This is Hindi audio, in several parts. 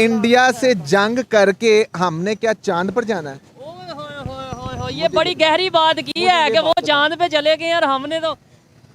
इंडिया से जंग करके हमने क्या चांद पर जाना है? ओए होए होए होए होए, ये बड़ी गहरी बात की है कि वो चांद पे चले गए और हमने तो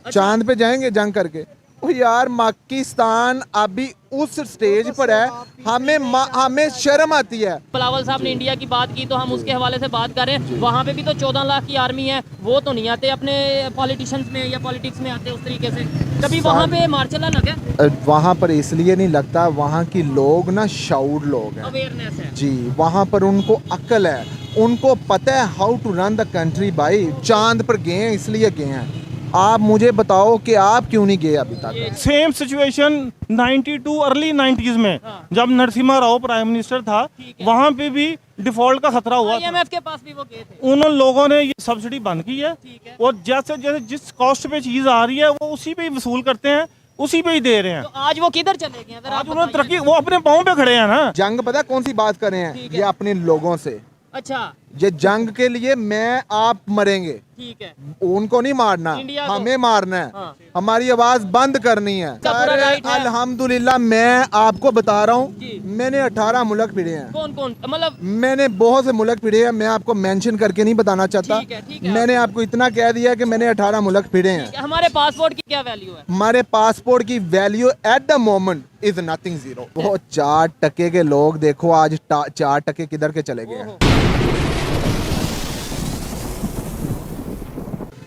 चांद पे जाएंगे जंग करके? ओ यार, पाकिस्तान अभी उस स्टेज पर है, हमें शर्म आती है। बिलावल साहब ने इंडिया की बात की तो हम उसके हवाले से बात करें। वहाँ पे भी तो 14 लाख की आर्मी है, वो तो नहीं आते अपने पॉलिटिशियंस में या पॉलिटिक्स में आते उस तरीके से। कभी वहाँ पे मार्शल लगे? वहाँ पर इसलिए नहीं लगता, वहाँ की लोग ना शाउर लोग हैं, अवेयरनेस है जी। वहाँ पर उनको अक्ल है, उनको पता है how to run the country. भाई चांद पर गए हैं इसलिए गए हैं। आप मुझे बताओ कि आप क्यों नहीं गए अभी तक? सेम सिचुएशन 92 अर्ली 90s में जब नरसिम्हा राव प्राइम मिनिस्टर था, वहाँ पे भी डिफॉल्ट का खतरा हुआ था। IMF के पास भी वो गए थे। उन लोगों ने ये सब्सिडी बंद की है और जैसे जैसे जिस कॉस्ट पे चीज आ रही है वो उसी पे ही वसूल करते हैं, उसी पे ही दे रहे हैं। तो आज वो किधर चले गए? अगर आज उन्होंने तरक्की, वो अपने पाँव पे खड़े हैं ना। जंग पता कौन सी बात कर रहे हैं? ये अपने लोगों से। अच्छा, ये जंग के लिए मैं आप मरेंगे, ठीक है। उनको नहीं मारना, इंडिया को। हमें मारना है। हाँ। हमारी आवाज बंद करनी है। का पूरा राइट है। अल्हम्दुलिल्लाह, मैं आपको बता रहा जी। हूँ, मैंने 18 मुल्क फिरे हैं। कौन कौन, मतलब मैंने बहुत से मुल्क फिरे हैं, मैं आपको मेंशन करके नहीं बताना चाहता। ठीक है। मैंने आपको इतना कह दिया कि मैंने 18 मुल्क फिरे हैं। हमारे पासपोर्ट की क्या वैल्यू है? हमारे पासपोर्ट की value at the moment is nothing, zero. वो 4 टके के लोग देखो आज 4 टके किधर के चले गए हैं।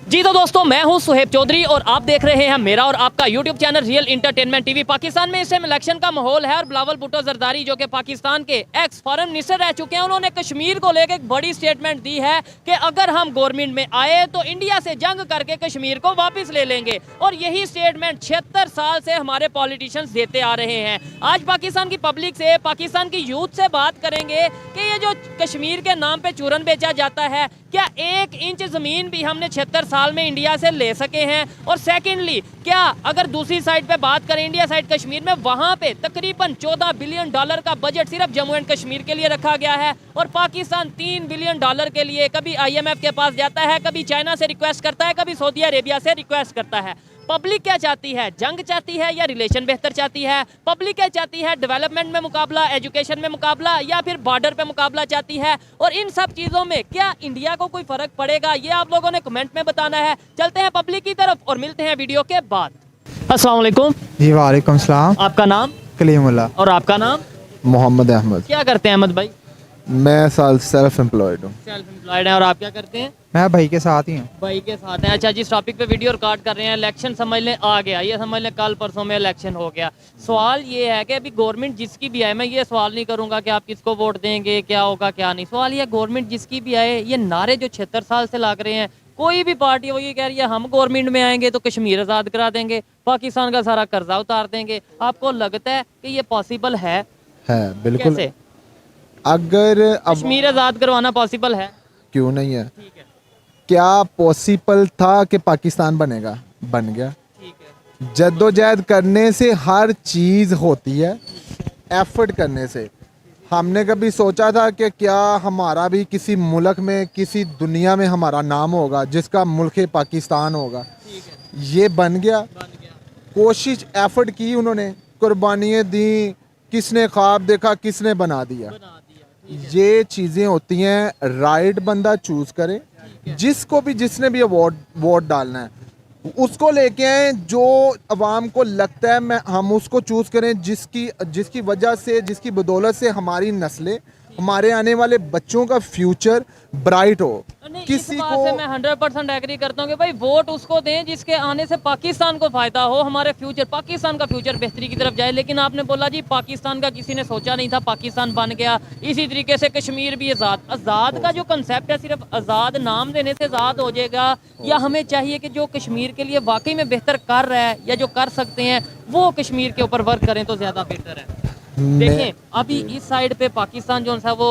जी तो दोस्तों, मैं हूं सुहेब चौधरी और आप देख रहे हैं मेरा और आपका YouTube channel real entertainment TV. Pakistan में इस टाइम इलेक्शन का माहौल है और बिलावल भुट्टो जरदारी जो कि पाकिस्तान के एक्स फॉरेन मिनिस्टर रह चुके हैं, उन्होंने कश्मीर को लेकर एक बड़ी स्टेटमेंट दी है कि अगर हम गवर्नमेंट में आए तो इंडिया से जंग करके कश्मीर को वापस ले लेंगे। और यही स्टेटमेंट 76 साल से हमारे पॉलिटिशियंस देते आ रहे हैं। आज पाकिस्तान की पब्लिक से, पाकिस्तान की यूथ से बात करेंगे कि ये जो कश्मीर के नाम पे चूरन बेचा जाता है, क्या 1 इंच जमीन भी हमने 76 साल में इंडिया से ले सके हैं? और सेकेंडली, क्या अगर दूसरी साइड पे बात करें, इंडिया साइड कश्मीर में, वहां पे तकरीबन 14 बिलियन डॉलर का बजट सिर्फ जम्मू एंड कश्मीर के लिए रखा गया है और पाकिस्तान 3 बिलियन डॉलर के लिए कभी IMF के पास जाता है, कभी चाइना से रिक्वेस्ट करता है, कभी सऊदी अरेबिया से रिक्वेस्ट करता है। पब्लिक क्या चाहती है? जंग चाहती है या रिलेशन बेहतर चाहती है? पब्लिक क्या चाहती है? डेवलपमेंट में मुकाबला, एजुकेशन में मुकाबला, या फिर बॉर्डर पे मुकाबला चाहती है? और इन सब चीजों में क्या इंडिया को कोई फर्क पड़ेगा? ये आप लोगों ने कमेंट में बताना है। चलते हैं पब्लिक की तरफ और मिलते हैं वीडियो के बाद। अस्सलाम वालेकुम। जी वालेकुम सलाम। आपका नाम? कलीमुल्लाह। और आपका नाम? मोहम्मद अहमद। क्या करते हैं अहमद भाई? मैं सेल्फ एम्प्लॉयड हूँ। सेल्फ एम्प्लॉयड है। और आप क्या करते हैं? मैं भाई के साथ ही हूँ। भाई के साथ हैं। अच्छा, जिस टॉपिक पे वीडियो रिकॉर्ड कर रहे हैं, इलेक्शन समझ लें आ गया, ये समझ लें कल परसों में इलेक्शन हो गया। सवाल ये है कि अभी गवर्नमेंट जिसकी भी आए, मैं ये सवाल नहीं करूंगा कि आप किसको वोट देंगे, क्या होगा क्या नहीं। सवाल ये, गवर्नमेंट जिसकी भी आए, ये नारे जो 76 साल से लग रहे हैं, कोई भी पार्टी वो ये कह रही है हम गवर्नमेंट में आएंगे तो कश्मीर आज़ाद करा देंगे, पाकिस्तान का सारा कर्जा उतार देंगे। आपको लगता है कि ये पॉसिबल है? बिल्कुल। कैसे? अगर कश्मीर आज़ाद करवाना पॉसिबल है? क्यों नहीं है? ठीक है। क्या पॉसिबल था कि पाकिस्तान बनेगा? बन गया। ठीक है। जद्दोजहद करने से हर चीज़ होती है, एफर्ट करने से। हमने कभी सोचा था कि क्या हमारा भी किसी मुल्क में, किसी दुनिया में हमारा नाम होगा जिसका मुल्क पाकिस्तान होगा? ठीक है। ये बन गया। बन गया। कोशिश, एफर्ट की उन्होंने, कुर्बानियाँ दी, किसने ख्वाब देखा, किसने बना दिया। बना दिया। ये चीज़ें होती हैं। राइट बंदा चूज करे, जिसको भी, जिसने भी वोट डालना है उसको लेके आए, जो अवाम को लगता है मैं हम उसको चूज करें, जिसकी वजह से, जिसकी बदौलत से हमारी नस्लें, हमारे आने वाले बच्चों का फ्यूचर ब्राइट हो। किसी इस बात को से मैं 100% एग्री करता हूँ कि भाई वोट उसको दें जिसके आने से पाकिस्तान को फायदा हो, हमारे फ्यूचर, पाकिस्तान का फ्यूचर बेहतरी की तरफ जाए। लेकिन आपने बोला जी पाकिस्तान का किसी ने सोचा नहीं था, पाकिस्तान बन गया। इसी तरीके से कश्मीर भी आज़ाद का जो कंसेप्ट है, सिर्फ आज़ाद नाम देने से आज़ाद हो जाएगा, या हमें चाहिए कि जो कश्मीर के लिए वाकई में बेहतर कर रहा है या जो कर सकते हैं वो कश्मीर के ऊपर वर्क करें तो ज़्यादा बेहतर है। देखें, अभी इस साइड पे पाकिस्तान जो है वो,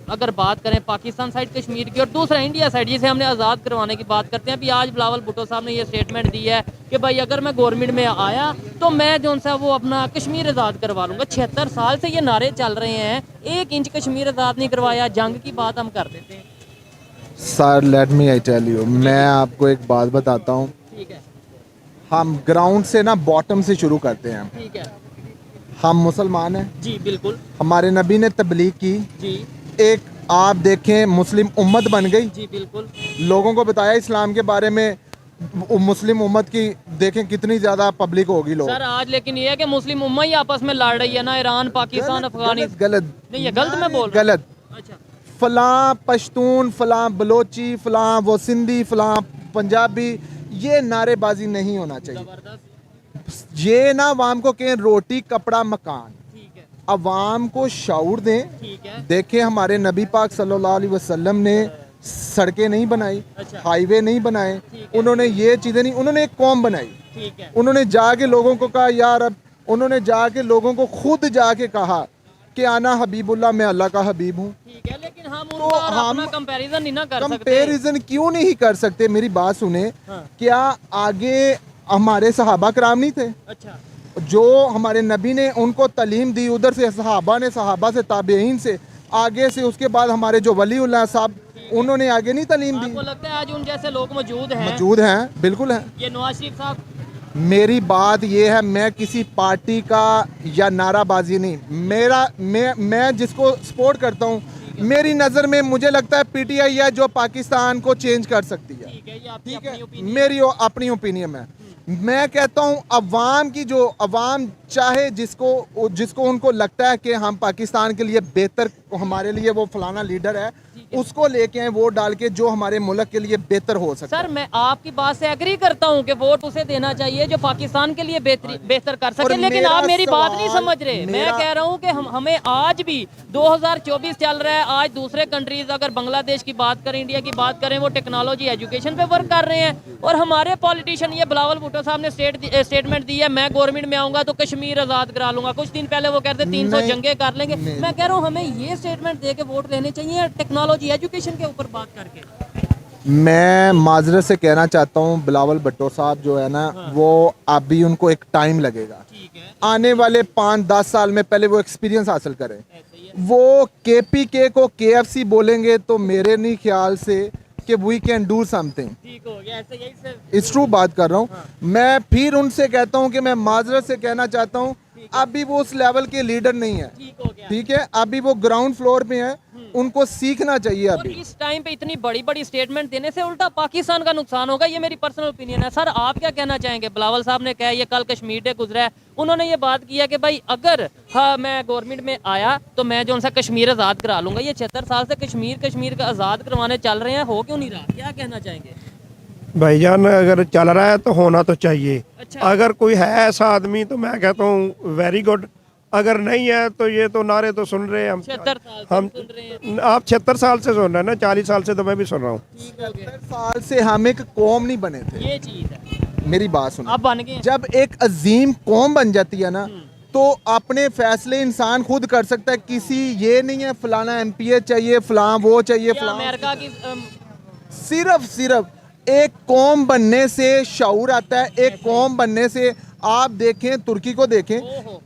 अगर बात करें पाकिस्तान साइड कश्मीर की, और दूसरा इंडिया साइड जिसे हमने आज़ाद करवाने की बात करते हैं। अभी आज बिलावल भुट्टो साहब ने ये स्टेटमेंट दी है कि भाई अगर मैं गवर्नमेंट में आया तो मैं जो है वो अपना कश्मीर आज़ाद करवा लूँगा। 76 साल से ये नारे चल रहे हैं, 1 इंच कश्मीर आज़ाद नहीं करवाया। जंग की बात हम कर देते हैं। Sir let me I tell you, मैं आपको एक बात बताता हूँ। ठीक है। हम ग्राउंड से ना, बॉटम से शुरू करते हैं। ठीक है। हम मुसलमान हैं, जी बिल्कुल हमारे नबी ने तबलीग की, जी एक आप देखें मुस्लिम उम्मत बन गई, जी बिल्कुल लोगों को बताया इस्लाम के बारे में, मुस्लिम उम्मत की देखें कितनी ज़्यादा पब्लिक होगी लोग। सर आज लेकिन ये है कि मुस्लिम उम्मा ही आपस में लड़ रही है ना, ईरान पाकिस्तान गलत अफगानिस्तान। गलत नहीं ये गलत मैं बोल रहा हूँ। गलत। अच्छा फलां पश्तून, फलां बलोची, फलां वो सिंधी, फलां पंजाबी, ये नारेबाजी नहीं होना चाहिए। जबरदस्त ये ना अवाम को कहें रोटी कपड़ा मकान, ठीक है अवाम को शऊर दें। ठीक है देखें हमारे नबी पाक सल्लल्लाहु अलैहि वसल्लम ने सड़कें नहीं बनाई, अच्छा। हाईवे नहीं बनाए, ठीक है। उन्होंने ये चीज़ें नहीं, उन्होंने एक कौम बनाई। ठीक है उन्होंने जाके लोगों को कहा यार, अब उन्होंने जाके लोगों को खुद जाके कहा कि आना हबीबुल्लाह, मैं अल्लाह का हबीब हूँ। ठीक है लेकिन हम तो उनका और हम अपना कंपैरिजन नहीं ना कर सकते। कंपेरिजन क्यों नहीं कर सकते? मेरी बात सुने, हाँ। क्या आगे हमारे सहाबा कराम नहीं थे? अच्छा जो हमारे नबी ने उनको तालीम दी, उधर से सहाबा ने, सहाबा से ताबेईन से, आगे से उसके बाद हमारे जो वलीउल्लाह साहब, उन्होंने आगे नहीं तालीम दी? आपको लगता है आज उन जैसे लोग मौजूद हैं? मौजूद हैं, बिल्कुल हैं। ये नवाज शरीफ साहब मेरी बात ये है, मैं किसी पार्टी का या नाराबाजी नहीं, मैं जिसको सपोर्ट करता हूँ, मेरी नज़र में मुझे लगता है पीटीआई है जो पाकिस्तान को चेंज कर सकती है। ठीक है ये आपकी ठीक अपनी है, ओपिनियन। मेरी अपनी ओपिनियन है। मैं कहता हूँ अवाम की, जो अवाम चाहे जिसको उनको लगता है कि हम पाकिस्तान के लिए बेहतर, हमारे लिए वो फलाना लीडर है, उसको लेके आए वोट डाल के, जो हमारे मुल्क के लिए बेहतर हो सकता है। सर मैं आपकी बात से एग्री करता हूँ कि वोट उसे देना चाहिए जो पाकिस्तान के लिए बेहतर कर सके, और लेकिन मेरा आप मेरी बात नहीं सवाल- समझ रहे। मैं मेरा- कह रहा हूँ कि हमें आज भी 2024 चल रहा है, आज दूसरे कंट्रीज, अगर बांग्लादेश की बात करें, इंडिया की बात करें, वो टेक्नोलॉजी एजुकेशन पे वर्क कर रहे हैं, और हमारे पॉलिटिशियन, ये बिलावल भुट्टो साहब ने स्टेटमेंट दी है, मैं गवर्नमेंट में आऊंगा तो कश्मीर आजाद करा लूंगा। कुछ दिन पहले वो कहते 300 नहीं, जंगे कर लेंगे। नहीं। मैं कह रहा हूँ हमें ये स्टेटमेंट दे के वोट लेने चाहिए टेक्नोलॉजी एजुकेशन के ऊपर बात करके। मैं माजरत से कहना चाहता हूँ, बिलावल भुट्टो साहब जो है ना, वो अभी उनको एक टाइम लगेगा, ठीक है आने वाले 5-10 साल में पहले वो एक्सपीरियंस हासिल करें। ऐसे ही है। वो केपीके को केएफसी बोलेंगे तो मेरे नहीं ख्याल से कि वी कैन डू समथिंग। ठीक हो गया, ऐसे यही से इट्स ट्रू बात कर रहा हूँ। मैं फिर उनसे कहता हूँ कि मैं माजरत से कहना चाहता हूँ, अभी वो उस लेवल के लीडर नहीं है। ठीक हो गया। ठीक है, अभी वो ग्राउंड फ्लोर पे है, उनको सीखना चाहिए और अभी। इस टाइम पे इतनी बड़ी बड़ी स्टेटमेंट देने से उल्टा पाकिस्तान का नुकसान होगा, ये मेरी पर्सनल ओपिनियन है। सर आप क्या कहना चाहेंगे? बिलावल साहब ने कहा, ये कल कश्मीर डे गुजरा है, उन्होंने ये बात की है कि भाई अगर हाँ मैं गवर्नमेंट में आया तो मैं जो उनसे कश्मीर आज़ाद करा लूंगा। ये 76 साल से कश्मीर का आज़ाद करवाने चल रहे हैं, हो क्यों नहीं रहा? क्या कहना चाहेंगे? भाईजान अगर चल रहा है तो होना तो चाहिए। अच्छा। अगर कोई है ऐसा आदमी तो मैं कहता हूँ वेरी गुड, अगर नहीं है तो ये तो नारे तो सुन रहे हैं हम 76 साल से हम सुन रहे हैं। आप 76 साल से सुन रहे हैं ना, 40 साल से तो मैं भी सुन रहा हूँ। ठीक हो गया, 70 साल से हम एक कौम नहीं बने थे। ये चीज है। मेरी बात सुनो, अब बन गए हैं। जब एक अजीम कौम बन जाती है ना, तो अपने फैसले इंसान खुद कर सकता है। किसी ये नहीं है फलाना एमपीए चाहिए, फलां वो चाहिए, या फलां। अमेरिका की सिर्फ एक कौम बनने से शऊर आता है। एक कौम बनने से, आप देखें तुर्की को देखें,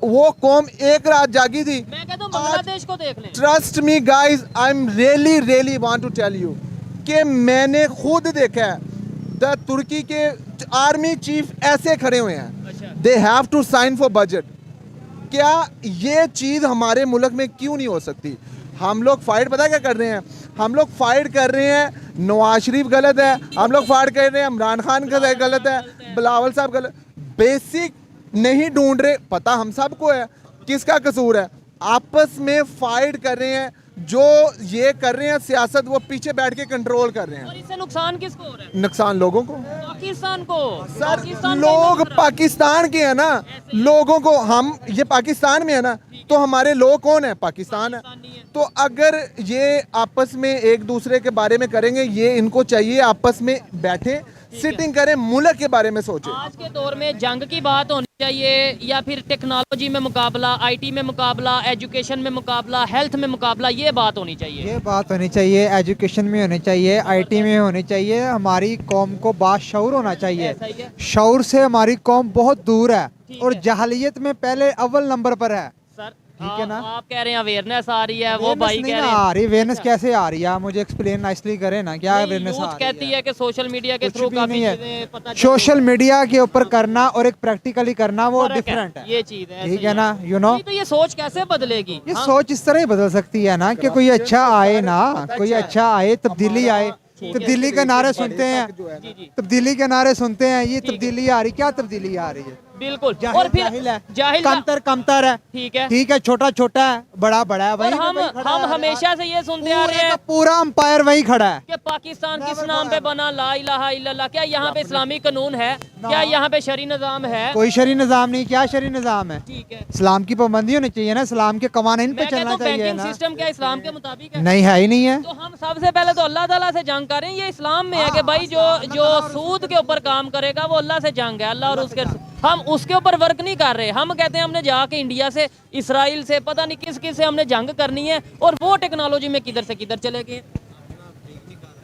वो कौम एक रात जागी थी। मैं कहता हूँ बांग्लादेश को देख लें। Trust me guys, I am really want to tell you कि मैंने खुद देखा है, द तुर्की के आर्मी चीफ ऐसे खड़े हुए हैं, अच्छा। They have to sign for budget. क्या ये चीज़ हमारे मुल्क में क्यों नहीं हो सकती? हम लोग फाइट पता क्या कर रहे हैं? हम लोग फाइट कर रहे हैं नवाज शरीफ गलत है, हम लोग फाइट कर रहे हैं इमरान खान का गलत है, बिलावल साहब गलत। बेसिक नहीं ढूंढ रहे, पता हम सबको है किसका कसूर है। आपस में फाइट कर रहे हैं, जो ये कर रहे हैं सियासत, वो पीछे बैठ के कंट्रोल कर रहे और हैं। इससे नुकसान किसको हो रहा है? नुकसान लोगों को। पाकिस्तान को। सर पाकिस्तान का ही लोग नुकसान। पाकिस्तान के हैं ना, लोगों को, हम ये पाकिस्तान में है ना, तो हमारे लोग कौन है? पाकिस्तान है। तो अगर ये आपस में एक दूसरे के बारे में करेंगे, ये इनको चाहिए आपस में बैठे, सिटिंग करें, मुल्क के बारे में सोचें। आज के दौर में जंग की बात होनी चाहिए या फिर टेक्नोलॉजी में मुकाबला, आईटी में मुकाबला, एजुकेशन में मुकाबला, हेल्थ में मुकाबला, ये बात होनी चाहिए। ये बात होनी चाहिए, एजुकेशन में होनी चाहिए, आईटी में होनी चाहिए। हमारी कौम को बाशऊर होना चाहिए। ऐसा ही है। शऊर से हमारी कौम बहुत दूर है, ठीक और है। जहलियत में पहले अव्वल नंबर पर है। सर ठीक है ना। आप कह रहे हैं अवेयरनेस आ रही है, वो Awareness भाई नहीं कह ना रहे हैं आ रही, अवेयरनेस कैसे आ रही है, आप मुझे एक्सप्लेन नाइसली करें ना, क्या नहीं, अवेयरनेस आ यूथ रही कहती है कि सोशल मीडिया के कुछ थ्रू भी काफी नहीं है। चीजें पता चल सोशल मीडिया के ऊपर करना और एक प्रैक्टिकली करना वो फर्क है, डिफरेंट है, ये चीज है, ठीक ऐसे है ही ना, यू नो। नहीं, तो ये सोच कैसे बदलेगी? ये हम- सोच इस तरह ही बदल सकती है ना कि कोई अच्छा आए ना, कोई अच्छा आए, तब्दीली आए। तब्दीली के नारे सुनते हैं, जी जी तब्दीली के नारे सुनते हैं, ये तब्दीली आ रही, क्या तब्दीली आ रही है? बिल्कुल। जाहिल और फिर जाहिल है, जाहिल कमतर कमतर है, ठीक है। ठीक है, छोटा छोटा है, बड़ा बड़ा है, और वही हम हमेशा से ये सुनते आ रहे हैं पूरा अंपायर वही खड़ा है। कि पाकिस्तान किस नाम पे बना, ला इलाहा इल्लल्लाह। क्या यहाँ पे इस्लामी कानून है? क्या यहाँ पे शरी निज़ाम है? कोई शरी निज़ाम नहीं, क्या शरी निज़ाम है? ठीक है, इस्लाम की पाबंदी होनी चाहिए ना, इस्लाम के कवानीन पे मैं कहता चलना हूँ चाहिए बैंकिंग ना। सिस्टम क्या इस्लाम के मुताबिक है? नहीं है ही नहीं है। तो हम सबसे पहले तो अल्लाह ताला से जंग करें। ये इस्लाम में है कि भाई जो सूद के ऊपर काम करेगा वो अल्लाह से जंग है, अल्लाह और उसके। हम उसके ऊपर वर्क नहीं कर रहे। हम कहते हैं हमने जाके इंडिया से, इसराइल से, पता नहीं किस किस से हमने जंग करनी है, और वो टेक्नोलॉजी में किधर से किधर चले गए।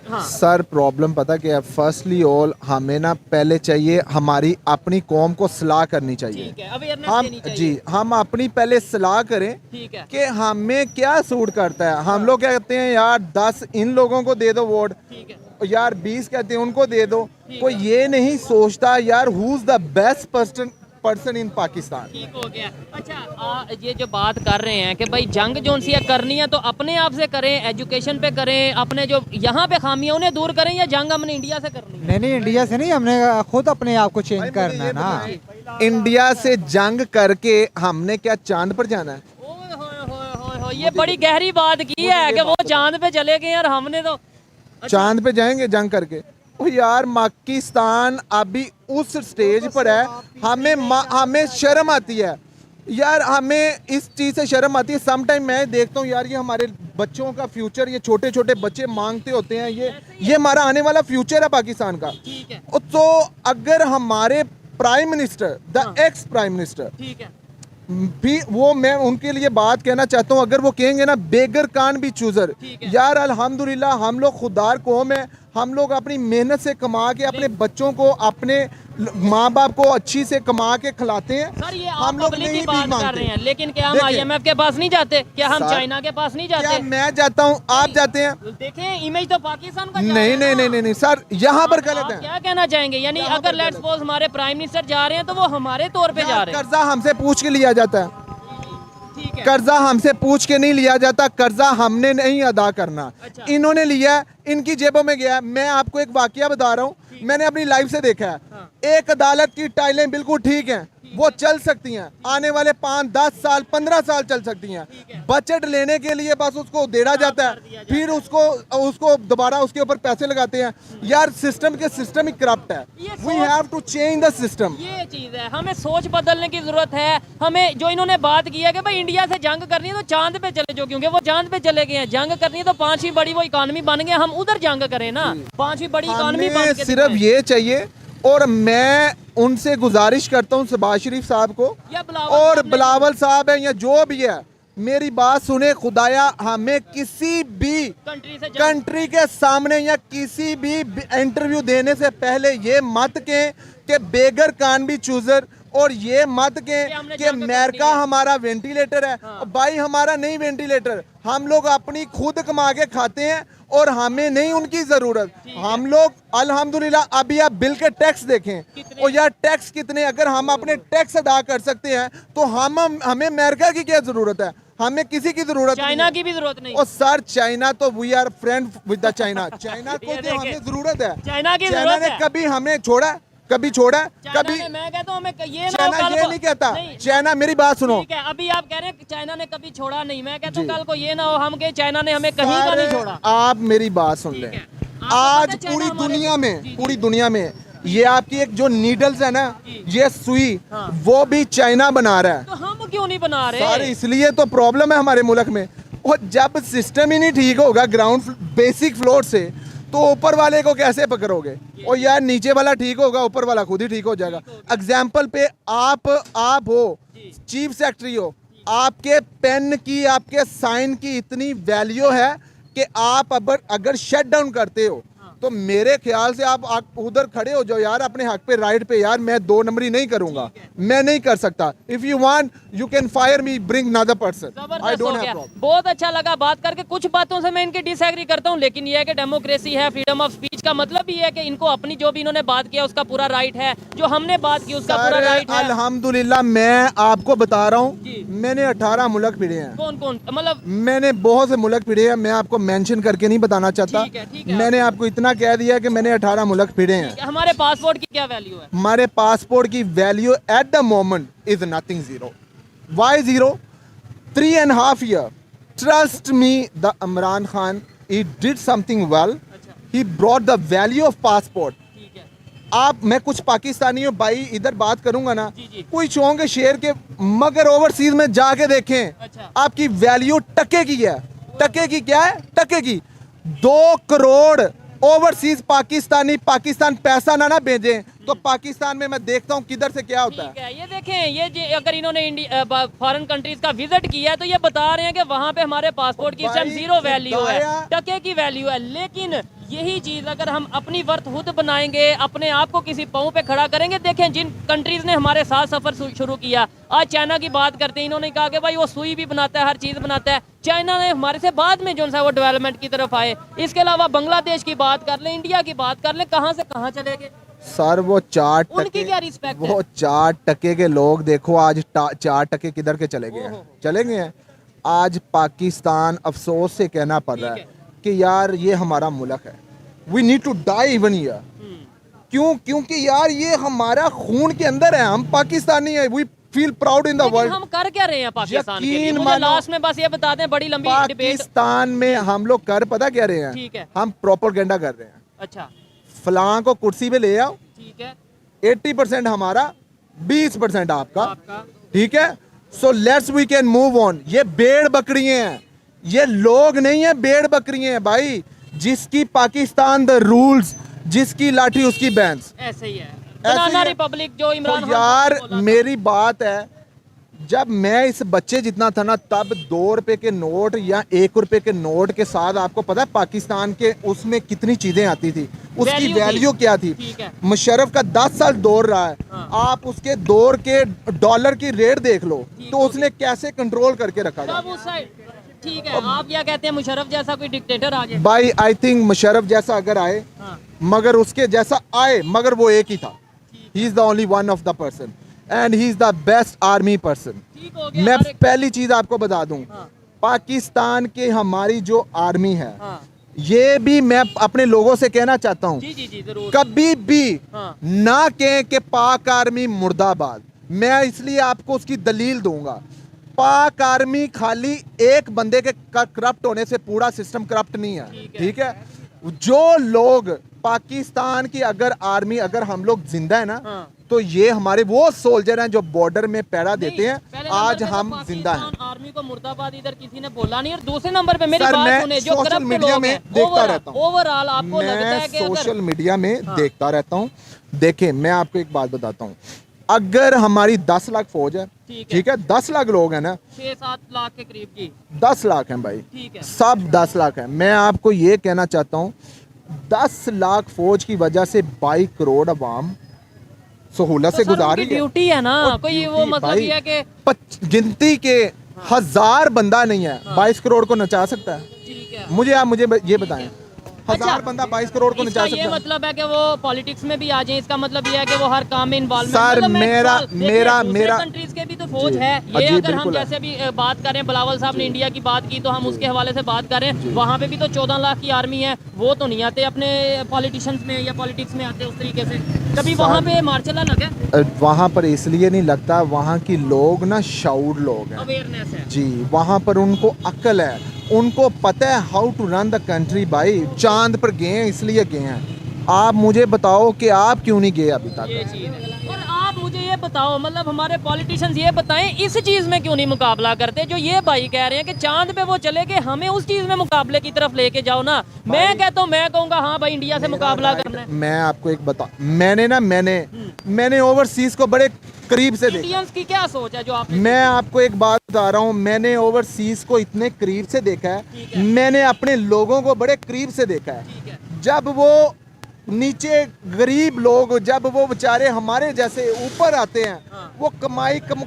हाँ सर प्रॉब्लम पता क्या है, फर्स्टली ऑल हमें ना पहले चाहिए हमारी अपनी कौम को सलाह करनी चाहिए। ठीक है, अवेयरनेस हम देनी चाहिए। जी हम अपनी पहले सलाह करें ठीक है, कि हमें क्या सूट करता है। हम लोग क्या कहते हैं यार 10 इन लोगों को दे दो वोट, ठीक है, यार 20 कहते हैं उनको दे दो। कोई ये नहीं सोचता यार who is the best person in Pakistan. ठीक हो गया। अच्छा, ये जो बात कर रहे हैं कि भाई जंग जो सी करनी है तो अपने आप से करें, एजुकेशन पे करें, अपने जो यहाँ पे खामियां उन्हें दूर करें, या जंग हमने इंडिया से करनी है? नहीं नहीं, इंडिया से नहीं, हमने खुद अपने आप को चेंज करना है ना। इंडिया से जंग करके हमने क्या चांद पर जाना है? ओए होए होए होए होए, ये बड़ी गहरी बात की है कि वो चांद पे चले गए और हमने तो चांद पे जाएंगे जंग करके? ओ यार पाकिस्तान अभी उस स्टेज पर है, हमें शर्म आती है यार, हमें इस चीज़ से शर्म आती है। सम टाइम मैं देखता हूँ यार ये हमारे बच्चों का फ्यूचर, ये छोटे छोटे बच्चे मांगते होते हैं, ये हमारा आने वाला फ्यूचर है पाकिस्तान का। ठीक है, तो अगर हमारे prime minister, the ex prime minister ठीक है, भी, वो मैं उनके लिए बात कहना चाहता हूँ, अगर वो कहेंगे ना बेगर कान भी चूजर, यार अल्हम्दुलिल्लाह हम लोग खुदार कौम है, हम लोग अपनी मेहनत से कमा के अपने बच्चों को, अपने माँ बाप को अच्छी से कमा के खिलाते हैं। सर ये हम आप लोग पब्लिक की नहीं बात भी कर मांगते। रहे हैं, लेकिन क्या हम देखिए, IMF के पास नहीं जाते? क्या हम सर, चाइना के पास नहीं क्या जाते? मैं जाता हूँ, आप जाते हैं? देखें इमेज तो पाकिस्तान का जा नहीं रहा है नहीं ना। नहीं नहीं सर, यहाँ पर गलत आप है। क्या कहना चाहेंगे? यानी अगर लेट्स सपोज हमारे प्राइम मिनिस्टर जा रहे हैं तो वो हमारे तौर पे जा रहे हैं। कर्जा हमसे पूछ के लिया जाता है, ठीक है, कर्जा हमसे पूछ के नहीं लिया जाता, कर्जा हमने नहीं अदा करना, अच्छा। इन्होंने लिया है, इनकी जेबों में गया है। मैं आपको एक वाकया बता रहा हूँ, मैंने अपनी लाइफ से देखा है। हाँ। एक अदालत की टाइलें बिल्कुल ठीक हैं, वो चल सकती हैं, आने वाले 5, 10 साल, 15 साल चल सकती हैं। बजट लेने के लिए बस उसको देना जाता है, फिर उसको दोबारा उसके ऊपर पैसे लगाते हैं। यार सिस्टम ही करप्ट है। ये we have to change the system. ये चीज है, हमें सोच बदलने की जरूरत है। हमें जो इन्होंने बात की है कि भाई इंडिया से जंग करनी है तो चांद पे चले जाओ, क्योंकि वो चांद पे चले गए हैं। जंग करनी है तो 5वीं बड़ी वो इकोनॉमी बन गए, हम उधर जंग करें ना, 5वीं बड़ी इकोनॉमी बन हमें के सिर्फ दिखाएं। ये चाहिए, और मैं उनसे गुजारिश करता हूँ शहबाज शरीफ साहब को या बिलावल और साहब ने- बिलावल साहब है या जो भी है, मेरी बात सुने खुदाया, हमें किसी भी कंट्री से जंग कंट्री के सामने या किसी भी इंटरव्यू देने से पहले ये मत कहें कि बेगर कान भी चूजर, और ये मत कहें हमने कि जंग अमेरिका करनी है। हमारा वेंटिलेटर है। भाई हमारा नहीं वेंटिलेटर, हम लोग अपनी खुद कमा के खाते हैं और हमें नहीं उनकी जरूरत। हम लोग अल्हम्दुलिल्लाह, अभी आप बिल के टैक्स देखें, और यार टैक्स कितने, अगर हम अपने टैक्स अदा कर सकते हैं तो हमें अमेरिका की क्या जरूरत है? हमें किसी की जरूरत नहीं चाइना है। की भी जरूरत नहीं। और सर चाइना तो we are friend with the China, China को ये जो हमें देखें, जरूरत है, चाइना की चाइना जरूरत ने है। कभी हमें छोड़ा, कभी छोड़ा, चाइना कभी ने, मैं कहता हूँ हमें ये ना हो चाइना कल ये को- नहीं कहता। नहीं, चाइना, मेरी बात सुनो, ठीक है, अभी आप कह रहे हैं कि चाइना ने कभी छोड़ा नहीं, मैं कहता हूँ कल को ये ना हो हम के चाइना ने हमें कहीं का नहीं सर, छोड़ा। आप मेरी बात सुन ठीक लें। है। आपको आज पता है चाइना पूरी हमारे- दुनिया में, जी, जी। पूरी दुनिया में ये आपकी एक जो नीडल्स है ना, ये सुई, हाँ। वो भी चाइना बना रहा है। तो हम क्यों नहीं बना सर रहे? इसलिए तो प्रॉब्लम है हमारे मुल्क में। और जब सिस्टम ही नहीं ठीक होगा ग्राउंड बेसिक फ्लोर से, तो ऊपर वाले को कैसे पकड़ोगे? और यार नीचे वाला ठीक होगा, ऊपर वाला खुद ही ठीक हो जाएगा। एग्जाम्पल पे आप हो, चीफ सेक्रेटरी हो, आपके पेन की, आपके साइन की इतनी वैल्यू है कि आप अगर शट डाउन करते हो तो मेरे ख्याल से आप उधर खड़े हो जाओ यार, अपने हक पे, राइट पे यार। मैं 2 नंबरी नहीं करूंगा, मैं नहीं कर सकता। If you want you can fire me, bring another person, I जबरदस्त डोंट हो हैव गया। प्रॉब्लम। बहुत अच्छा लगा बात करके। कुछ बातों से मैं इनके डिसएग्री करता हूं, लेकिन ये है कि डेमोक्रेसी है, फ्रीडम ऑफ स्पीच का मतलब ये है कि इनको अपनी जो भी इन्होंने बात किया उसका पूरा राइट है, जो हमने बात की उसका पूरा राइट है। अल्हम्दुलिल्लाह, मैं आपको बता रहा जी। हूँ, मैंने 18 मुल्क फिरे हैं। कौन कौन, मतलब मैंने बहुत से मुल्क फिरे हैं, मैं आपको मेंशन करके नहीं बताना चाहता। ठीक है। मैंने आपको इतना कह दिया कि मैंने 18 मुल्क फिरे हैं। हमारे पासपोर्ट की क्या वैल्यू है? हमारे पासपोर्ट की value at the moment is nothing, zero. Why zero? 3.5 years. Trust me, the Imran Khan, he did something well. He brought the value of passport. ठीक है। आप, मैं कुछ पाकिस्तानी हूँ भाई, इधर बात करूंगा ना, जी। कुछ होंगे शेर के, मगर ओवरसीज में जाके देखें, अच्छा। आपकी वैल्यू टके की है। टके की क्या है? टके की 2 करोड़ ओवरसीज पाकिस्तानी पाकिस्तान पैसा ना भेजें तो पाकिस्तान में मैं देखता हूँ किधर से क्या होता है। ठीक है, ये देखें, अगर इन्होंने फॉरेन कंट्रीज का विजिट किया है तो ये बता रहे हैं कि वहाँ पे हमारे पासपोर्ट की भाई, जीरो वैल्यू है, दाया- टके की वैल्यू है। लेकिन यही चीज अगर हम अपनी वर्थ खुद बनाएंगे, अपने आप को किसी पाँव पे खड़ा करेंगे। देखें, जिन कंट्रीज ने हमारे साथ सफर शुरू किया, आज चाइना की बात करते हैं, इन्होंने कहा कि भाई वो सुई भी बनाता है, हर चीज बनाता है। चाइना ने हमारे से बाद में जो सा वो डेवलपमेंट की तरफ आए। इसके अलावा बांग्लादेश की बात कर लें, इंडिया की बात कर लें, कहाँ से कहाँ चले गए। सर वो 4 उनकी टके, क्या रिस्पेक्ट है? वो 4 टके के लोग देखो आज 4 टके किधर के चले गए हैं, चले गए हैं। आज पाकिस्तान अफसोस से कहना पड़ रहा है कि यार ये हमारा मुल्क है, we need to die even here. क्यों? क्योंकि यार ये हमारा खून के अंदर है, हम पाकिस्तानी है, we feel proud in the लेकिन वर्ल्ड। हम कर क्या रहे हैं पाकिस्तान के लिए? यकीन मुझे मानो, लास्ट में बस ये बता दें, बड़ी लंबी डिबेट। पाकिस्तान में हम लोग कर पता क्या रहे हैं? ठीक है। हम प्रोपेगेंडा कर रहे हैं। अच्छा, फलां को कुर्सी पे ले आओ, ठीक है। 80% हमारा, 20% आपका, आपका। ठीक है। So let's we can move on. ये भेड़ बकरियां हैं, ये लोग नहीं है, भेड़ बकरियां हैं भाई। जिसकी पाकिस्तान द रूल्स, जिसकी लाठी उसकी बैंस। ऐसे ही है ही बनाना है। रिपब्लिक जो इमरान तो खान यार ने बोला था। मेरी बात है, जब मैं इस बच्चे जितना था ना, तब 2 रुपए के नोट या 1 रुपए के नोट के साथ आपको पता है पाकिस्तान के उसमें कितनी चीजें आती थी, उसकी Value थी। वैल्यू क्या थी। ठीक है। मुशर्रफ का 10 साल दौर रहा है, हाँ। आप उसके दौर के डॉलर की रेट देख लो ठीक तो उसने कैसे कंट्रोल करके रखा था। तब उस साइड ठीक है। आप क्या कहते हैं, मुशर्रफ जैसा कोई डिक्टेटर आ जाए? भाई आई थिंक मुशर्रफ जैसा अगर आए, हाँ। मगर उसके जैसा आए, मगर वो एक ही था। He is the only one of the person and he is the best army person. ठीक हो गया। मैं हर एक- पहली चीज आपको बता दूं, हाँ। पाकिस्तान के हमारी जो आर्मी है, हाँ। ये भी मैं अपने लोगों से कहना चाहता हूं, जी जरूर। कभी भी हाँ। ना कहें कि पाक आर्मी मुर्दाबाद। मैं इसलिए आपको उसकी दलील दूंगा। पाक आर्मी खाली एक बंदे के करप्ट होने से पूरा सिस्टम करप्ट नहीं है, ठीक है। जो लोग पाकिस्तान की अगर आर्मी, अगर हम लोग जिंदा है ना, हाँ। तो ये हमारे वो सोल्जर हैं जो बॉर्डर में पहरा देते हैं। पहले आज नंबर पे तो हम जिंदा हैं। पाकिस्तान आर्मी को मुर्दाबाद इधर किसी ने बोला नहीं। और दूसरे नंबर पे मेरी सर, बात मैं सुने, जो सोशल करप्ट मीडिया लोग में हैं, देखता रहता हूं। ओवरऑल आपको लगता है कि मैं अगर सोशल मीडिया में हाँ। देखता रहता हूँ। देखें, मैं आपको एक बात बताता हूँ, अगर हमारी 10 लाख फौज है, ठीक है, 10 लाख लोग हैं ना, 6-7 लाख के करीब की, 10 लाख हैं भाई, ठीक है। सब 10 लाख हैं। मैं आपको ये कहना चाहता हूँ, 10 लाख फौज की वजह से 22 करोड़ अवाम सहूलत से तो सर, गुजार उनकी रही है। ड्यूटी है ना, और कोई वो ड्यूटी मतलब भाई, ये है कि गिनती के 1000 बंदा नहीं है 22 करोड़ को नचा सकता है। ठीक है। मुझे आप ये बताएं, 1000 बंदा 22 करोड़ को इसका नचा ये सकता है। मतलब है कि वो पॉलिटिक्स में भी आ जाए, इसका मतलब ये है कि वो हर काम में इन्वॉल्व। सर, मेरा कंट्रीज के भी तो फौज जी, है। ये जी, अगर हम बिल्कुल है। जैसे भी बात करें, बिलावल साहब ने इंडिया की बात की तो हम उसके हवाले से बात करें, वहाँ पे भी तो 14 लाख की आर्मी है। वो तो नहीं आते अपने पॉलिटिशियंस में या पॉलिटिक्स में आते उस तरीके से। कभी वहाँ पे मार्चला लगे? वहाँ पर इसलिए नहीं लगता, वहाँ की लोग ना शाउर लोग हैं अवेयरनेस है। जी, वहाँ पर उनको अक्ल है, उनको पता है how to run the country. भाई चांद पर गए हैं इसलिए गए हैं। आप मुझे बताओ कि आप क्यों नहीं गए अभी ये तक। चीज़ है। और आप मुझे ये बताओ, मतलब हमारे पॉलिटिशियंस ये बताएं, इस चीज़ में क्यों नहीं मुकाबला करते? जो ये भाई कह रहे हैं कि चांद पे वो चले गए, हमें उस चीज़ में मुकाबले की तरफ लेके जाओ ना। मैं कहता हूँ, मैं कहूँगा हाँ भाई, इंडिया से मुकाबला करना है। मैं आपको एक बता, मैंने ओवरसीज को बड़े करीब से देखा। इंडियंस की क्या सोच है जो आप? मैं आपको एक बात बता रहा हूँ, मैंने ओवरसीज को इतने करीब से देखा है, मैंने अपने लोगों को बड़े करीब से देखा है। जब वो नीचे गरीब लोग जब वो बेचारे हमारे जैसे ऊपर आते हैं, वो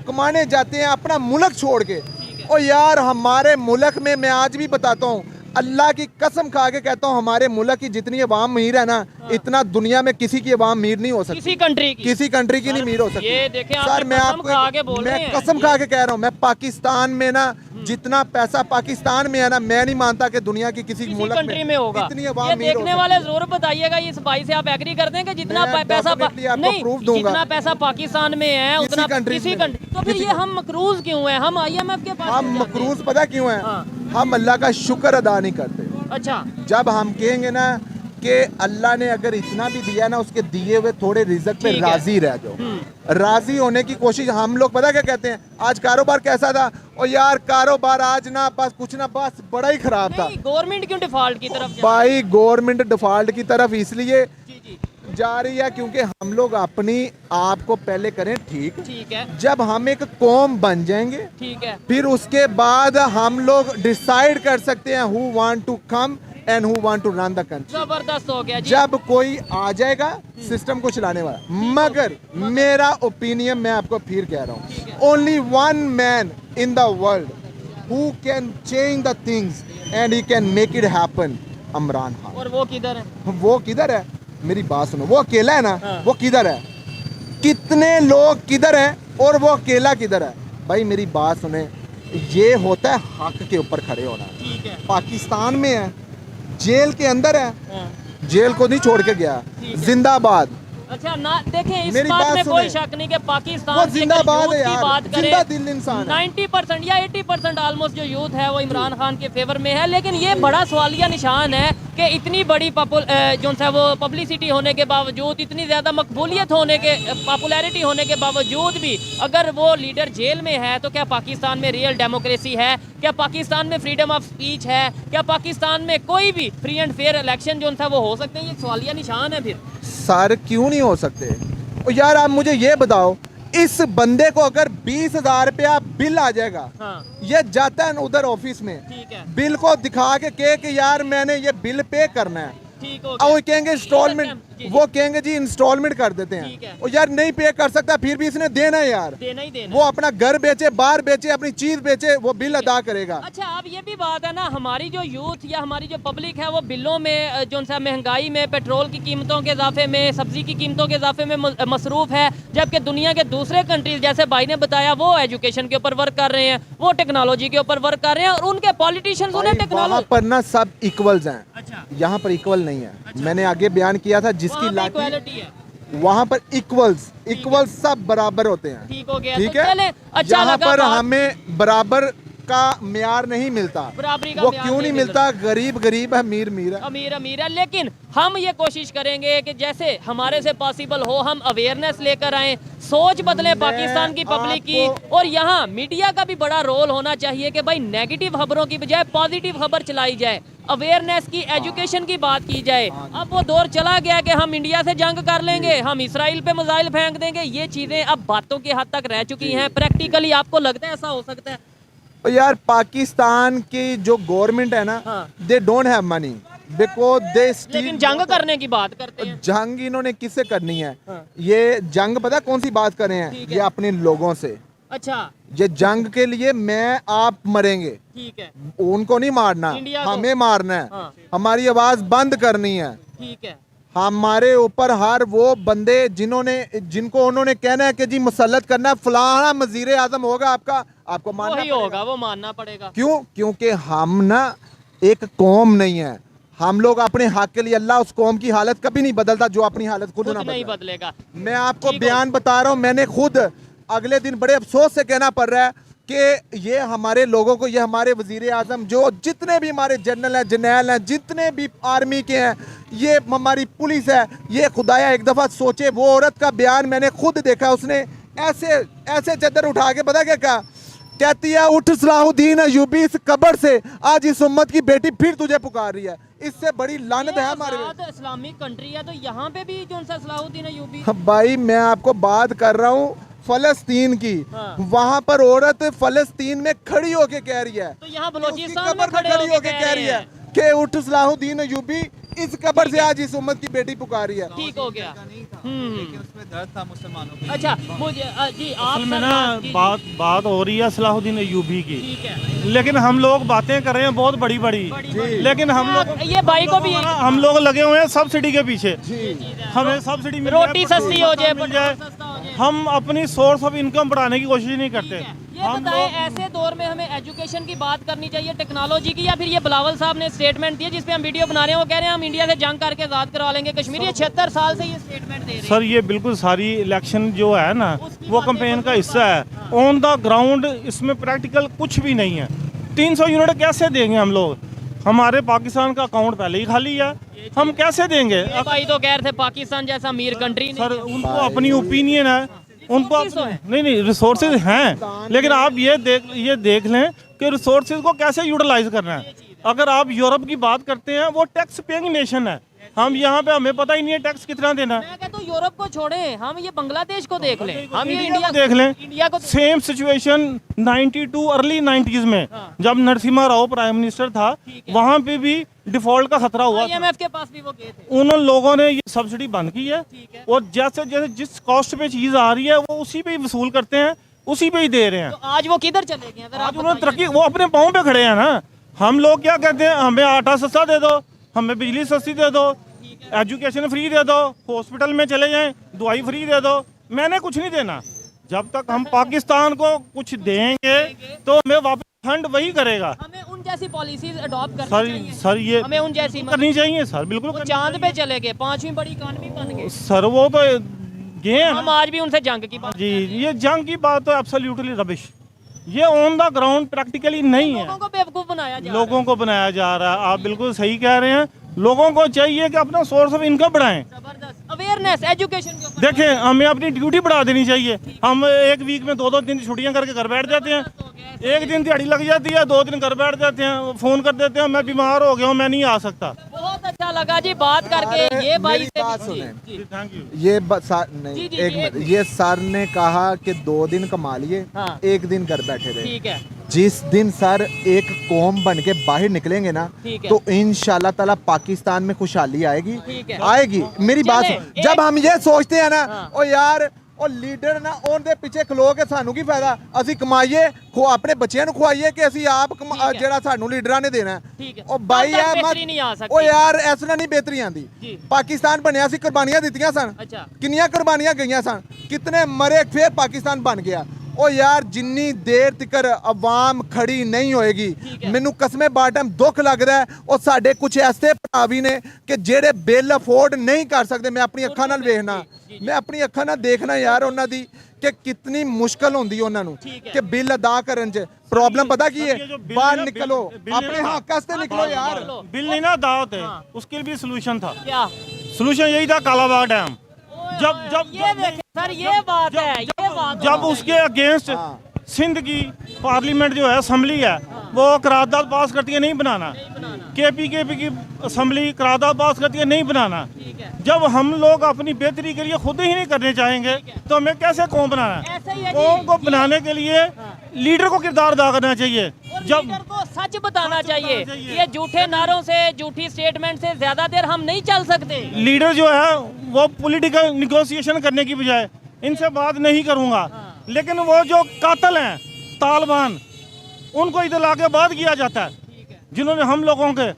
कमाने जाते हैं अपना मुल्क छोड़ के। और यार हमारे मुल्क में मैं आज भी बताता हूँ, अल्लाह की कसम खा के कहता हूँ, हमारे मुल्क की जितनी अवाम अमीर है ना, इतना दुनिया में किसी की अवाम अमीर नहीं हो सकती, किसी कंट्री की नहीं अमीर हो सकती। ये देखें, सर मैं आपको मैं कसम खा के कह रहा हूँ, मैं पाकिस्तान में ना जितना पैसा पाकिस्तान में है ना, मैं नहीं मानता कि दुनिया की किसी मुल्क कंट्री में होगा। इतनी अवाम ये अमीर हो देखने सकती वाले है। जरूर बताइएगा इस भाई से आप एग्री करते हैं कि जितना मैं पैसा definitely आपको नहीं, proof दूंगा। जितना पैसा पाकिस्तान में है किसी उतना countries किसी में कंट्री, तो फिर किसी ये हम मकरूज क्यों है? हम IMF के पास हम क्यों जाते हैं? मकरूज पता क्यों है? हाँ। हम अल्लाह का शुक्र अदा नहीं करते। अच्छा, जब हम कहेंगे ना कि अल्लाह ने अगर इतना भी दिया ना, उसके दिए हुए थोड़े रिज़्क पे ठीक है। राजी रह जाओ। राजी होने की कोशिश हम लोग पता क्या कहते हैं, आज कारोबार कैसा था? और यार कारोबार आज ना बस कुछ ना बस बड़ा ही खराब था। नहीं, गवर्नमेंट क्यों डिफॉल्ट की तरफ जा भाई गवर्नमेंट डिफॉल्ट की तरफ इसलिए जी जी, जा रही है क्योंकि हम लोग अपनी आप को पहले करें ठीक, ठीक है, जब हम एक कौम बन जाएंगे ठीक है, फिर उसके बाद हम लोग डिसाइड कर सकते हैं who want to come and who want to run the country. जबरदस्त हो गया जी। जब कोई आ जाएगा सिस्टम को चलाने वाला, मगर मेरा ओपिनियन मैं आपको फिर कह रहा हूँ, only one man in the world who can change the things and he can make it happen, Imran Khan. और वो किधर है? वो किधर है? मेरी बात सुनो, वो अकेला है ना, हाँ। वो किधर है? कितने लोग किधर हैं और वो अकेला किधर है? भाई मेरी बात सुने, ये होता है हक के ऊपर खड़े होना। ठीक है, पाकिस्तान में है, जेल के अंदर है, हाँ। जेल को नहीं छोड़ के गया, ठीक है। जिंदाबाद। अच्छा ना देखें, इस मेरी बात बात में कोई सुने। शक नहीं कि पाकिस्तान वो की अगर जिंदाबाद यूथ है की यार, बात जिंदा करें, दिल इंसान है। 90% या 80% ऑलमोस्ट जो यूथ है वो इमरान खान के फेवर में है। लेकिन ये बड़ा सवालिया निशान है कि इतनी बड़ी जो है वो पब्लिसिटी होने के बावजूद, इतनी ज़्यादा मकबूलियत होने के, पॉपुलैरिटी होने के बावजूद भी अगर वो लीडर जेल में है, तो क्या पाकिस्तान में रियल डेमोक्रेसी है? क्या पाकिस्तान में फ्रीडम ऑफ स्पीच है? क्या पाकिस्तान में कोई भी फ्री एंड फेयर इलेक्शन जो है वो हो सकते हैं? ये सवालिया निशान है फिर। सर क्यों नहीं हो सकते? और यार आप मुझे ये बताओ, इस बंदे को अगर 20,000 रुपया बिल आ जाएगा, हाँ, ये जाता है उधर ऑफिस में, ठीक है, बिल को दिखा के कहे कि यार मैंने ये बिल पे करना है, ठीक हो और गया। वो कहेंगे इंस्टॉलमेंट, जी, जी। वो कहेंगे जी इंस्टॉलमेंट कर देते ठीक है। हैं। और यार नहीं पे कर सकता, फिर भी इसने देना है यार। देना ही देना। वो अपना घर बेचे, बाहर बेचे, अपनी चीज बेचे, वो बिल अदा करेगा। अच्छा, अब ये भी बात है ना, हमारी जो यूथ या हमारी जो पब्लिक है वो बिलों में जो सा महंगाई में, पेट्रोल की कीमतों के इजाफे में, सब्जी की कीमतों के इजाफे में मसरूफ है। जबकि दुनिया के दूसरे कंट्रीज, जैसे भाई ने बताया, वो एजुकेशन के ऊपर वर्क कर रहे हैं, वो टेक्नोलॉजी के ऊपर वर्क कर रहे हैं, और उनके पॉलिटिशियंस उन्हें वहाँ टेक्नोलॉजी। पर ना सब इक्वल्स हैं, अच्छा, यहाँ पर इक्वल नहीं है। मैंने आगे बयान किया था, जिसकी वहाँ पे लाठी इक्वालिटी है। वहाँ पर इक्वल्स सब बराबर होते हैं। ठीक हो गया, ठीक तो चलें, है, अच्छा यहाँ लगा पर बात। हमें बराबर का म्यार नहीं मिलता। बराबरी का वो म्यार क्यों नहीं मिल मिलता? गरीब गरीब है, अमीर अमीर है। अमीर अमीर है। लेकिन हम ये कोशिश करेंगे कि जैसे हमारे से पॉसिबल हो, हम अवेयरनेस लेकर आए, सोच बदलें पाकिस्तान की पब्लिक की। और यहाँ मीडिया का भी बड़ा रोल होना चाहिए कि भाई नेगेटिव खबरों की बजाय पॉजिटिव खबर चलाई जाए, अवेयरनेस की, एजुकेशन की बात की जाए। अब वो दौर चला गया कि हम इंडिया से जंग कर लेंगे, हम इसराइल पे मिसाइल फेंक देंगे। ये चीज़ें अब बातों की हद तक रह चुकी हैं। प्रैक्टिकली आपको लगता है ऐसा हो सकता है? और यार पाकिस्तान की जो गवर्नमेंट है ना, हाँ। They don't have money because they लेकिन जंग करने की बात करते हैं। जंग इन्होंने किससे करनी है? हाँ। ये जंग पता कौन सी बात कर रहे हैं? ठीक ये है। अपने लोगों से। अच्छा, ये जंग के लिए मैं आप मरेंगे, ठीक है, उनको नहीं मारना, इंडिया को। हमें मारना है। हाँ। हमारी आवाज बंद करनी है। ठीक है, हमारे ऊपर हर वो बंदे जिनको उन्होंने कहना है कि जी मुसल्लत करना है, फलाना वजीर आजम होगा आपका, आपको मानना वही पड़ेगा। होगा, वो मानना पड़ेगा। क्यों? क्योंकि हम ना एक कौम नहीं है। हम लोग अपने हक के लिए, अल्लाह उस कौम की हालत कभी नहीं बदलता जो अपनी हालत खुद कुछ ना नहीं बदले। बदलेगा। मैं आपको ठीक हो। बयान बता रहा हूँ, मैंने खुद अगले दिन बड़े अफसोस से कहना पड़ रहा है कि ये हमारे लोगों को, ये हमारे वजीर आजम, जो जितने भी हमारे जनरल हैं, जर्नैल हैं, जितने भी आर्मी के हैं, ये हमारी पुलिस है, ये खुदाया एक दफ़ा सोचे। वो औरत का बयान मैंने खुद देखा, उसने ऐसे चद्दर उठा के पता क्या कहा? कहती है उठ सलाहुद्दीन अयूबी, इस कब्र से आज इस उम्मत की बेटी फिर तुझे पुकार रही है। इससे बड़ी लानत है हमारे पे। इस्लामिक कंट्री है, तो यहाँ पे भी जो सा सलाहुद्दीन अयूबी। भाई मैं आपको बात कर रहा हूँ फलस्तीन की। हाँ। वहाँ पर औरत फलस्तीन में खड़ी होके कह रही है, तो यहाँ उसकी बलोचिस्तान कब्र में पे खड़ी होके कह रही है कि उठ सलाहुद्दीन अयूबी, इस कब्र से आज इस उम्मत की बेटी पुकारी है। ठीक हो गया। उसमें दर्द था मुसलमानों के। अच्छा मुझे जी आप असल में सर ना जी, बात हो रही है सलाहुद्दीन अय्यूबी की, ठीक है। लेकिन हम लोग बातें कर रहे हैं बहुत बड़ी बड़ी, लेकिन हम लोग ये भाई को भी हम लोग लगे हुए हैं सब्सिडी के पीछे। हमें सब्सिडी मिल जाए, रोटी सस्ती हो जाए, मिल जाए, पेट्रोल सस्ता हो जाए। हम अपनी सोर्स ऑफ इनकम बढ़ाने की कोशिश नहीं करते। ये हम बताएं लोग ऐसे दौर में हमें एजुकेशन की बात करनी चाहिए, टेक्नोलॉजी की, या फिर ये बिलावल साहब ने स्टेटमेंट दिया जिसपे हम वीडियो बना रहे हैं, वो कह रहे हैं हम इंडिया से जंग करके आजाद करवा लेंगे कश्मीर, ये 76 साल से ये स्टेटमेंट दे रहे हैं। सर ये बिल्कुल सारी इलेक्शन जो है ना उसकी वो बातें कैंपेन का तो- हिस्सा है। ऑन द ग्राउंड इसमें प्रैक्टिकल कुछ भी नहीं है। 300 यूनिट कैसे देंगे हम लोग? हमारे पाकिस्तान का अकाउंट पहले ही खाली है, हम कैसे देंगे? ये भाई तो कह रहे थे पाकिस्तान जैसा अमीर कंट्री सर नहीं। उनको अपनी ओपिनियन है, उनको Resources तो हैं। नहीं रिसोर्सेज हैं, लेकिन आप ये देख लें कि रिसोर्सेज को कैसे यूटिलाइज करना है। अगर आप यूरोप की बात करते हैं, वो टैक्स पेइंग नेशन है, हम यहाँ पे हमें पता ही नहीं है टैक्स कितना देना है। मैं कहता हूँ यूरोप को छोड़ें, हम ये बांग्लादेश को देख लें, हम ये इंडिया इंडिया को देख लें। इंडिया को सेम सिचुएशन 92 अर्ली 90s में जब नरसिम्हा राव प्राइम मिनिस्टर था, वहाँ पे भी डिफॉल्ट का खतरा हुआ था। IMF के पास भी वो गए थे। उन लोगों ने ये सब्सिडी बंद की है और जैसे जैसे जिस कॉस्ट पे चीज आ रही है वो उसी पे ही वसूल करते हैं, उसी पे ही दे रहे हैं। तो आज वो किधर चले गए? अगर आज आप उन्होंने बताइए। तरक्की, वो अपने पाँव पे खड़े हैं ना। हम लोग क्या कहते हैं, हमें आटा सस्ता दे दो, हमें बिजली सस्ती दे दो, एजुकेशन फ्री दे दो, हॉस्पिटल में चले जाएं दवाई फ्री दे दो। मैंने कुछ नहीं देना। जब तक हम पाकिस्तान को कुछ देंगे तो हमें वापस फंड वही करेगा। हमें उन जैसी पॉलिसीज अडॉप्ट करनी सर चाहिए। सर ये हमें उन जैसी करनी चाहिए सर, बिल्कुल वो करनी चांद पे चले गए, 5वीं बड़ी इकॉनमी बन गए। सर वो तो ये है हम ना। आज भी उनसे जंग की बात जी ये जंग की बात तो एब्सोल्युटली रबिश, ये ऑन द ग्राउंड प्रैक्टिकली नहीं है। लोगों को बेवकूफ बनाया जा रहा है। लोगों को बनाया जा रहा है। आप बिल्कुल सही कह रहे हैं। लोगों को चाहिए कि अपना सोर्स ऑफ इनकम बढ़ाएं। जबरदस्त अवेयरनेस एजुकेशन के ऊपर। देखें हमें अपनी ड्यूटी बढ़ा देनी चाहिए। हम एक वीक में 2-2 दिन छुट्टियां करके घर बैठ जाते हैं, एक दिन दिहाड़ी लग जाती है, 2 दिन घर बैठ जाते हैं, फोन कर देते हैं मैं बीमार हो गया हूँ, मैं नहीं आ सकता। बहुत अच्छा लगा जी बात करके। ये भाई मेरी से बात जी, सुनें। जी। Thank you. ये नहीं जी, जी, एक जी, मिनट, एक ये सर ने कहा कि 2 दिन कमा लिए, हाँ। 1 दिन घर बैठे रहे। ठीक है। जिस दिन सर एक कौम बन के बाहर निकलेंगे ना, ठीक है। तो इंशाल्लाह ताला पाकिस्तान में खुशहाली आएगी। ठीक है। आएगी। मेरी बात चलें, सुन। जब हम ये सोचते हैं ना, हाँ। ओ यार ਉਹ ਲੀਡਰ ਨਾ ਉਹਦੇ ਪਿੱਛੇ ਖਲੋ ਕੇ ਸਾਨੂੰ ਕੀ ਫਾਇਦਾ, ਅਸੀਂ ਕਮਾਈਏ ਆਪਣੇ ਬੱਚਿਆਂ ਨੂੰ ਖਵਾਈਏ ਕਿ ਅਸੀਂ ਆਪ ਜਿਹੜਾ ਸਾਨੂੰ ਲੀਡਰਾਂ ਨੇ ਦੇਣਾ। ਠੀਕ ਹੈ। ਉਹ ਬਾਈ ਤਦ ਤੱਕ ਹੈ ਬਿਹਤਰੀ ਨਹੀਂ ਆ ਸਕਦੀ। ਉਹ ਯਾਰ ਇਸ ਤਰ੍ਹਾਂ ਨਹੀਂ ਬਿਹਤਰੀ ਆਂਦੀ। ਜੀ। ਪਾਕਿਸਤਾਨ ਬਣਿਆ ਸੀ, ਕੁਰਬਾਨੀਆਂ ਦਿੱਤੀਆਂ ਸਨ, ਅੱਛਾ। ਕਿੰਨੀਆਂ ਕੁਰਬਾਨੀਆਂ ਗਈਆਂ ਸਨ, ਕਿਤਨੇ ਮਰੇ, ਫਿਰ ਪਾਕਿਸਤਾਨ ਬਣ ਗਿਆ। ਉਹ ਯਾਰ ਜਿੰਨੀ ਦੇਰ ਤੱਕ ਆਵਾਮ ਖੜੀ ਨਹੀਂ ਹੋਏਗੀ, ਮੈਨੂੰ ਕਸਮੇ ਬਾਟਮ ਦੁੱਖ ਲੱਗਦਾ ਹੈ। ਉਹ ਸਾਡੇ ਕੁਝ ਐਸੇ ਭਰਾ ਵੀ ਨੇ ਕਿ ਜਿਹੜੇ ਬਿੱਲ ਅਫੋਰਡ ਨਹੀਂ ਕਰ ਸਕਦੇ। ਮੈਂ ਆਪਣੀ ਅੱਖਾਂ ਨਾਲ ਵੇਖਣਾ, ਮੈਂ ਆਪਣੀ ਅੱਖਾਂ ਨਾਲ ਦੇਖਣਾ ਯਾਰ ਉਹਨਾਂ ਦੀ ਕਿ ਕਿਤਨੀ ਮੁਸ਼ਕਲ ਹੁੰਦੀ ਉਹਨਾਂ ਨੂੰ ਕਿ ਬਿੱਲ ਅਦਾ ਕਰਨ 'ਚ। प्रॉब्लम पता की है, बाहर निकलो, अपने हक वास्ते निकलो यार। बिल नहीं ना अदा होते, उसके लिए भी सोल्यूशन था। क्या सोल्यूशन यही था कालाबाग डैम। ये देखें सर, ये बात है, ये बात जब उसके अगेंस्ट सिंध की पार्लियामेंट जो है असम्बली है वो करारदाद पास करती है नहीं बनाना, केपी की असम्बली करारदाद पास करती है नहीं बनाना। जब हम लोग अपनी बेहतरी के लिए खुद ही नहीं करने चाहेंगे तो हमें कैसे कौम बनाना ऐसा ही है? है जी। कौम को बनाने के लिए लीडर को किरदार अदा करना चाहिए। जब लीडर को सच बताना चाहिए। ये झूठे नारों से, झूठी स्टेटमेंट से ज्यादा देर हम नहीं चल सकते। लीडर जो है वो पॉलिटिकल निगोशिएशन करने की बजाय इनसे बात नहीं करूंगा, लेकिन वो जो कातल हैं तालिबान, उनको इतला के बाद किया जाता है, जिन्होंने हम लोगों के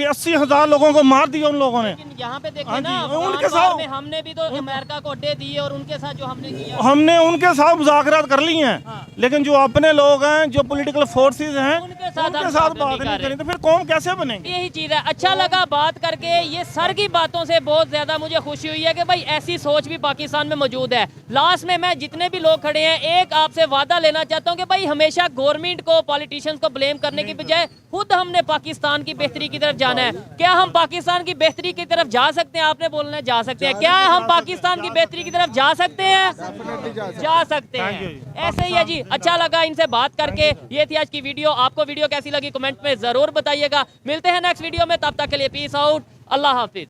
80,000 लोगों को मार दिया उन लोगों ने। लेकिन यहाँ पे देखें हाँ ना, जी, उनके अफगान वार साथ- में हमने भी तो अमेरिका को अड्डे दिए और उनके साथ जो हमने किया। हमने उनके साथ मुज़ाकरात कर ली हैं, लेकिन जो अपने लोग हैं, जो पॉलिटिकल फोर्सेस हैं, उनके साथ उनके हम साथ बात बात नहीं नहीं कर करें तो फिर कौम कैसे बनेंगे? यही चीज है। अच्छा लगा बात करके। ये सर की बातों से बहुत ज्यादा मुझे खुशी हुई है कि भाई ऐसी सोच भी पाकिस्तान में मौजूद है। लास्ट में मैं जितने भी लोग खड़े हैं, एक आपसे वादा लेना चाहता हूँ कि भाई हमेशा गवर्नमेंट को, पॉलिटिशियंस को ब्लेम करने की बजाय खुद हमने पाकिस्तान की बेहतरी की तरफ जाना है। क्या हम पाकिस्तान की बेहतरी की तरफ जा सकते हैं? आपने बोलना है जा सकते हैं। क्या हम पाकिस्तान की बेहतरी की तरफ जा सकते हैं? जा सकते हैं। ऐसे ही है जी। अच्छा लगा इनसे बात करके। ये थी आज की वीडियो। आपको वीडियो कैसी लगी कमेंट में जरूर बताइएगा। मिलते हैं नेक्स्ट वीडियो में, तब तक के लिए पीस आउट, अल्लाह हाफिज।